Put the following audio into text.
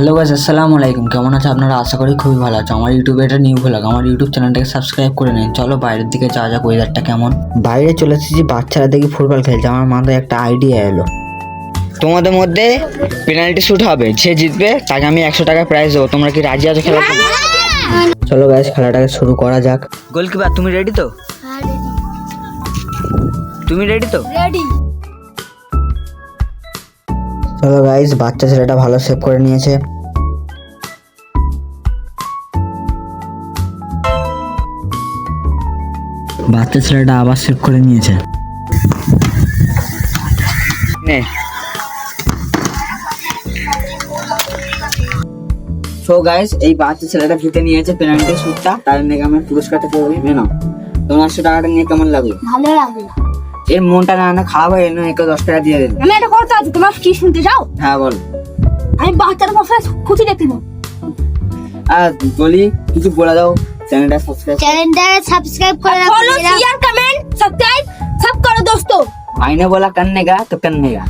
Hello guys, আসসালামু আলাইকুম। কেমন আছে আপনারা? আশা করি খুবই ভালো আছে। আমার ইউটিউবে একটা নিউ ভ্লগ, আমার ইউটিউব চ্যানেলটাকে সাবস্ক্রাইব করে নিন। চলো বাইরের দিকে যাওয়া যাক, ওয়েদারটা কেমন। বাইরে চলে এসেছি, বাচ্চারা দেখি ফুটবল খেলছে। আমার মাথায় একটা আইডিয়া এলো। তোমাদের মধ্যে পেনাল্টি শুট হবে, যে জিতবে তাকে আমি 100 টাকা প্রাইজ দেবো। তোমরা কি রাজি আছো খেলার জন্য? চলো গাইস, খেলাটাকে শুরু করা যাক। গোলকিপার তুমি রেডি তো? তুমি রেডি তো? রেডি। চলো গাইস, বাচ্চা ছেলেটা ভালো সেভ করে নিয়েছে। বাচ্চা ছেলেটা আবার সেভ করে নিয়েছে। সো গাইস, এই বাচ্চা ছেলেটা জিতে নিয়েছে পেনাল্টি শুটটা। তার নাকি আমার পুরস্কারটা পেয়ে নাও। তোমার 100 টাকাটা নিয়ে কেমন লাগলো? ভালো লাগলো। এর মনটা না খারাপ হয়ে এনে একে 10 টাকা দিয়ে দেন। আমি একটা কথা আছে, তোমার কি শুনতে চাও? হ্যাঁ বল। আমি বাচ্চার পাশে খুশি দেখতে পাবো। আর বলি কিছু বলে দাও। চ্যানেলটা সাবস্ক্রাইব করে রাখো, ফলো শেয়ার কমেন্ট সাবস্ক্রাইব সব করো दोस्तों। आईने बोला करने का तो करने का।